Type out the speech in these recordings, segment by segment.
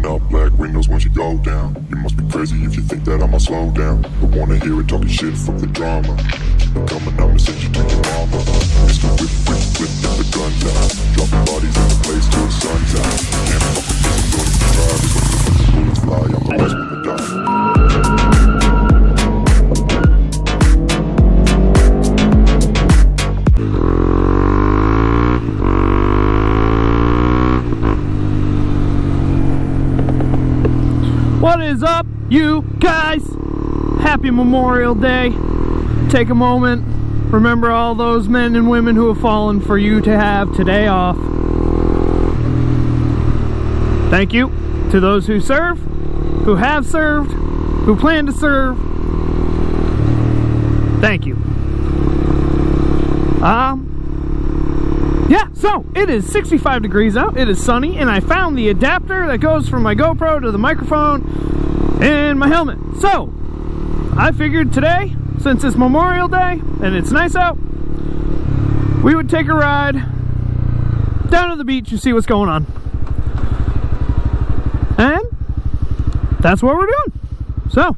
Pulling up black windows once you go down. You must be crazy if you think that I'ma slow down. I wanna hear it talking shit, fuck the drama. Keep it coming, I'ma send you to your mama. It's the whip, whip, whip, and the guns out. Dropping bodies in the place till the sun's out. Can't fuck with this, I'm going to try. Because when the bullets fly, I'm the last one to die. What is up, you guys? Happy Memorial Day. Take a moment, remember all those men and women who have fallen for you to have today off. Thank you to those who serve, who have served, who plan to serve. Thank you. Yeah, so it is 65 degrees out, it is sunny, and I found the adapter that goes from my GoPro to the microphone and my helmet. So, I figured today, since it's Memorial Day and it's nice out, we would take a ride down to the beach and see what's going on. And that's what we're doing. So,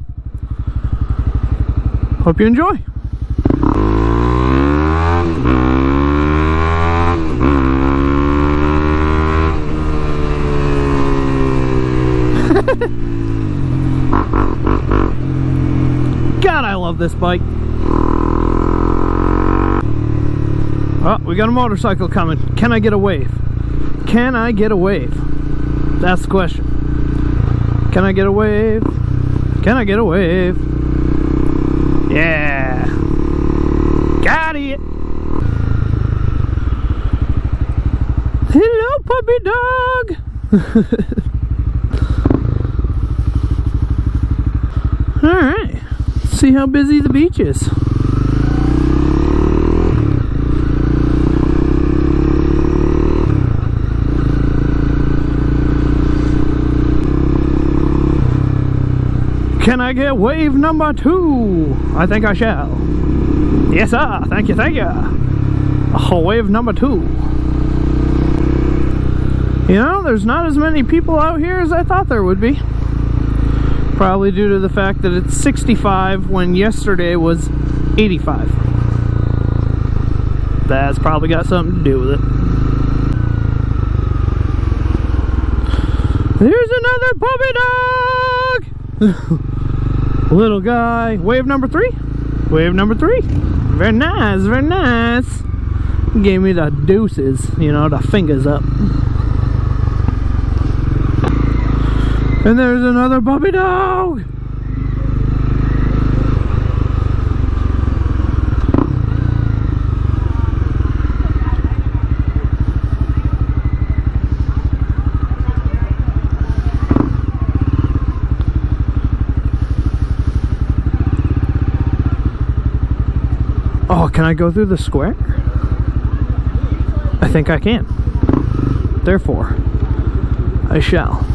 hope you enjoy. God, I love this bike. Oh, we got a motorcycle coming. Can I get a wave? Can I get a wave? That's the question. Can I get a wave? Can I get a wave? Yeah. Got it. Hello, puppy dog. Alright, see how busy the beach is. Can I get wave number 2? I think I shall. Yes sir, thank you, thank you. Oh, wave number 2. You know, there's not as many people out here as I thought there would be. Probably due to the fact that it's 65 when yesterday was 85. That's probably got something to do with it. There's another puppy dog! Little guy. Wave number 3? Wave number 3. Very nice, very nice. Gave me the deuces, you know, the fingers up. And there's another puppy dog! Oh, can I go through the square? I think I can. Therefore, I shall.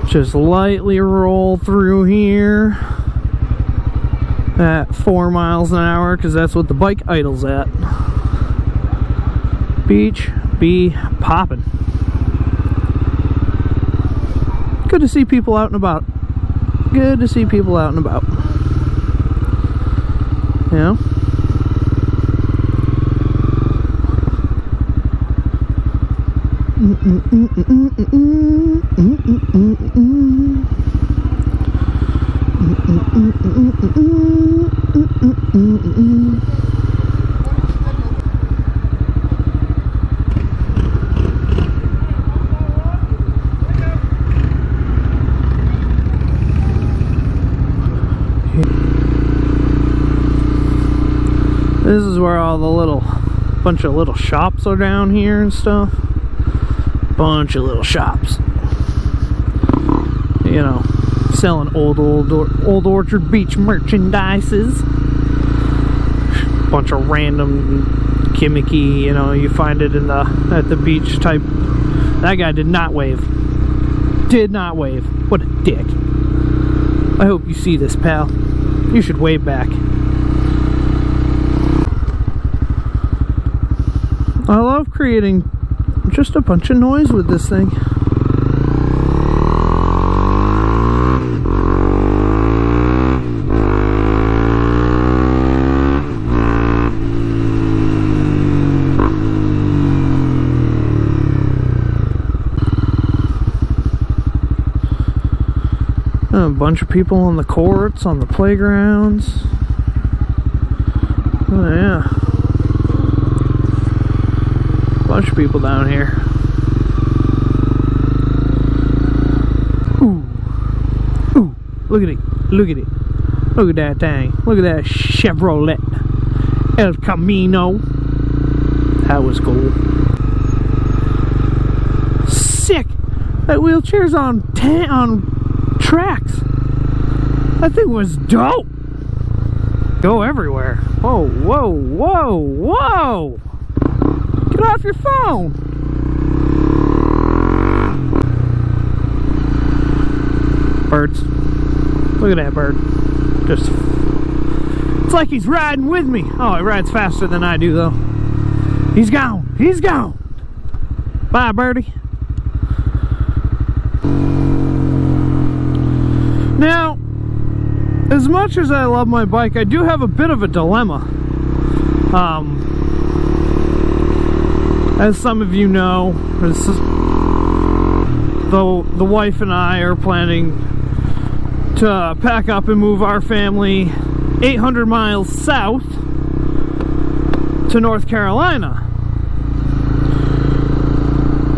Just lightly roll through here at 4 miles an hour because that's what the bike idles at. Beach be popping. Good to see people out and about. Good to see people out and about. You know? This is where all the bunch of little shops are down here and stuff. Bunch of little shops, you know, selling old Orchard Beach merchandises. Bunch of random gimmicky, you know, you find it in at the beach type. That guy did not wave. Did not wave. What a dick. I hope you see this, pal. You should wave back. I love creating just a bunch of noise with this thing. A bunch of people on the courts, on the playgrounds. Oh yeah. Bunch of people down here. Ooh. Ooh. Look at it. Look at it. Look at that thing. Look at that Chevrolet El Camino. That was cool. Sick. That wheelchair's on tracks. That thing was dope. Go everywhere. Whoa, whoa, whoa, whoa. Get off your phone. Birds. Look at that bird. Just, it's like he's riding with me. Oh, he rides faster than I do though. He's gone. He's gone. Bye, birdie. Now, as much as I love my bike, I do have a bit of a dilemma. As some of you know, the wife and I are planning to pack up and move our family 800 miles south to North Carolina.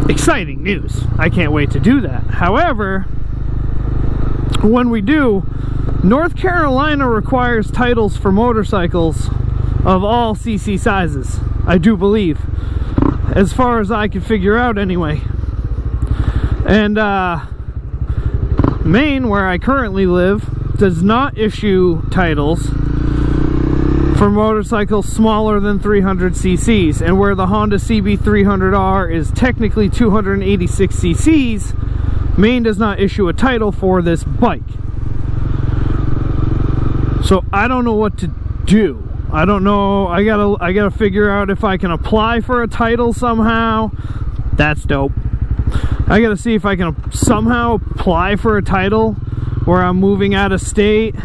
Exciting news. I can't wait to do that. However, when we do, North Carolina requires titles for motorcycles of all cc sizes, I do believe, as far as I can figure out anyway. And Maine, where I currently live, does not issue titles for motorcycles smaller than 300 cc's, and where the Honda CB300R is technically 286 cc's, Maine does not issue a title for this bike. So I don't know what to do. I don't know. I gotta figure out if I can apply for a title somehow. That's dope. I gotta see if I can somehow apply for a title where I'm moving out of state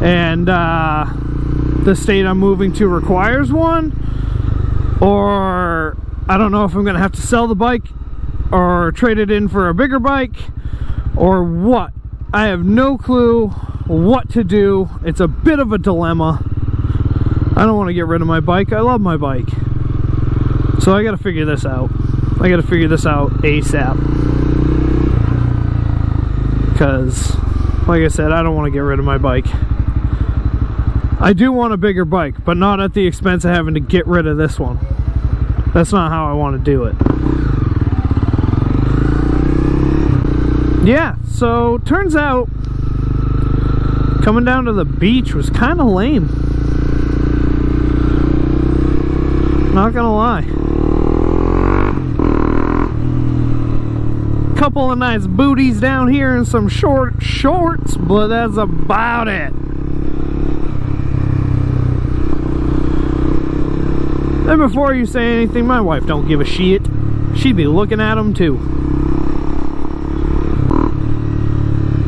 and the state I'm moving to requires one, or I don't know if I'm gonna have to sell the bike or trade it in for a bigger bike or what. I have no clue what to do. It's a bit of a dilemma. I don't want to get rid of my bike. I love my bike. So I gotta figure this out. I gotta figure this out ASAP. Because, like I said, I don't want to get rid of my bike. I do want a bigger bike, but not at the expense of having to get rid of this one. That's not how I want to do it. Yeah, so turns out coming down to the beach was kind of lame. Not gonna lie. Couple of nice booties down here and some short shorts, but that's about it. And before you say anything, my wife don't give a shit. She'd be looking at them too.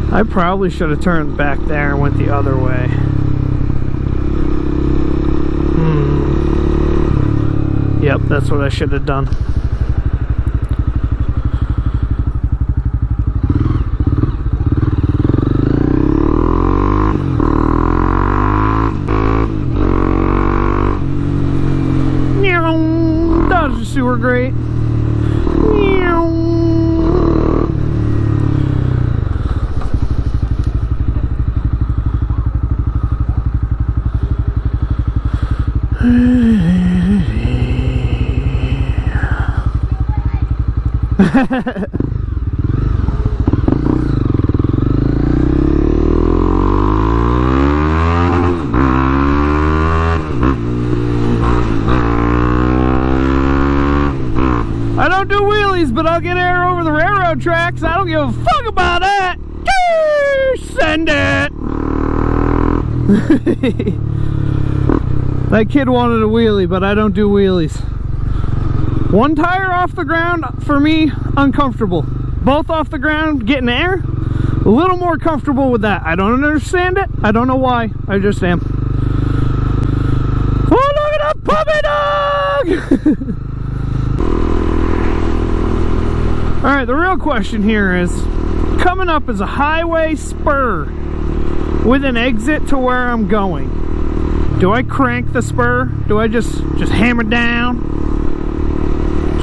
I probably should have turned back there and went the other way. Yep, that's what I should have done. Dodge the sewer grate. I don't do wheelies, but I'll get air over the railroad tracks. I don't give a fuck about that. Send it. That kid wanted a wheelie, but I don't do wheelies. One tire off the ground, for me, uncomfortable. Both off the ground, getting air, a little more comfortable with that. I don't understand it. I don't know why. I just am. Oh, look at that puppy dog! Alright, the real question here is, coming up is a highway spur with an exit to where I'm going. Do I crank the spur? Do I just hammer down?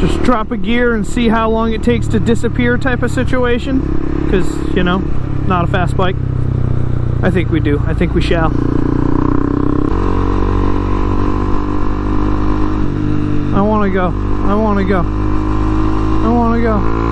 Just drop a gear and see how long it takes to disappear type of situation? Because, you know, not a fast bike. I think we do. I think we shall. I want to go. I want to go. I want to go.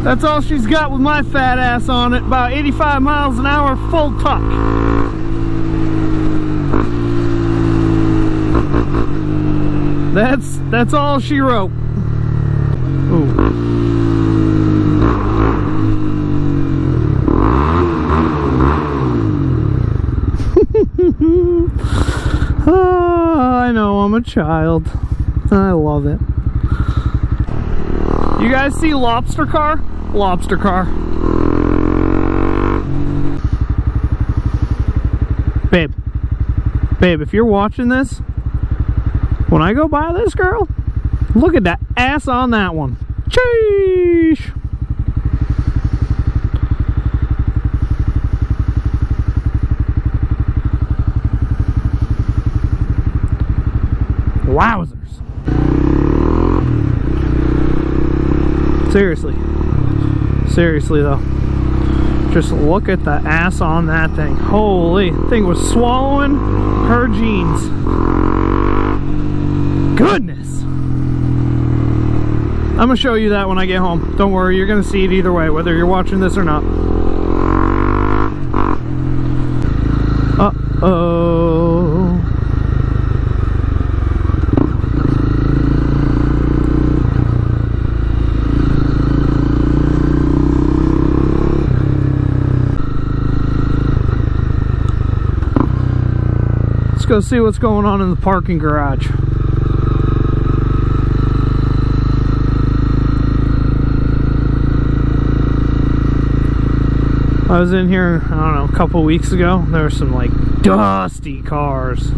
That's all she's got with my fat ass on it. About 85 miles an hour, full tuck. That's all she wrote. Ooh. Oh, I know, I'm a child. I love it. You guys see Lobster Car? Lobster Car. Babe, if you're watching this, when I go by this girl, look at that ass on that one. Sheesh. Wowzers. Seriously though, just look at the ass on that thing. Holy, thing was swallowing her jeans. Goodness. I'm gonna show you that when I get home. Don't worry, you're gonna see it either way, whether you're watching this or not. Uh-oh. Go see what's going on in the parking garage. I was in here, I don't know, a couple weeks ago. There were some like dusty cars.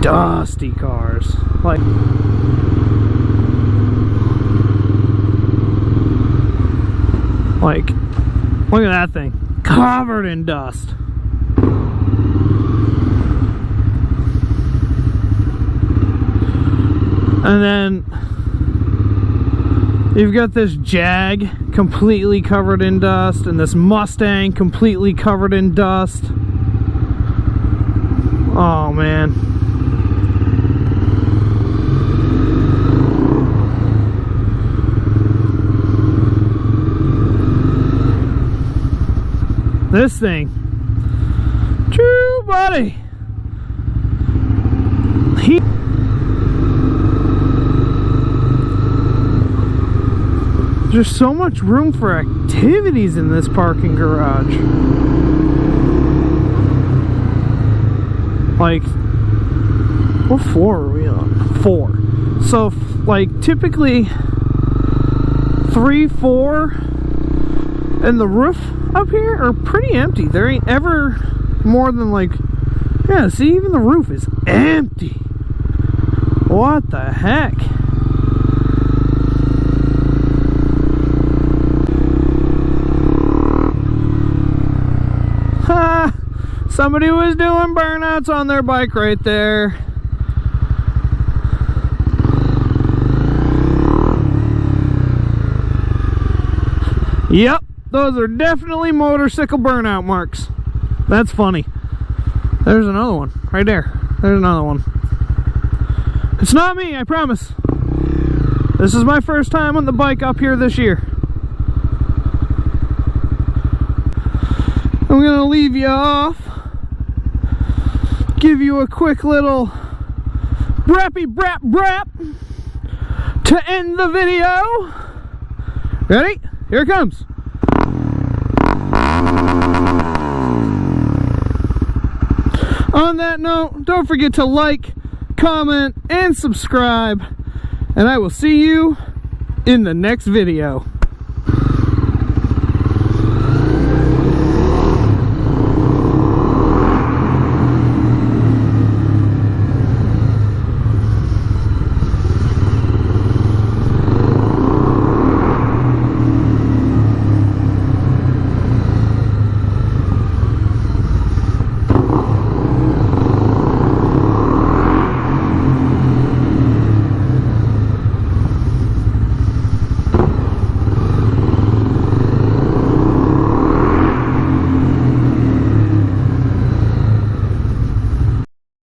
Dusty cars. Like, look at that thing. Covered in dust. And then you've got this Jag completely covered in dust, and this Mustang completely covered in dust. Oh man. This thing. True, buddy. There's so much room for activities in this parking garage. Like, what floor are we on? 4. So, like, typically 3, 4, and the roof up here are pretty empty. There ain't ever more than like, yeah, see, even the roof is empty. What the heck? Somebody was doing burnouts on their bike right there. Yep, those are definitely motorcycle burnout marks. That's funny. There's another one right there. There's another one. It's not me, I promise. This is my first time on the bike up here this year. I'm gonna leave you off. Give you a quick little brappy brap brap to end the video. Ready? Here it comes. On that note, don't forget to like, comment, and subscribe. And I will see you in the next video.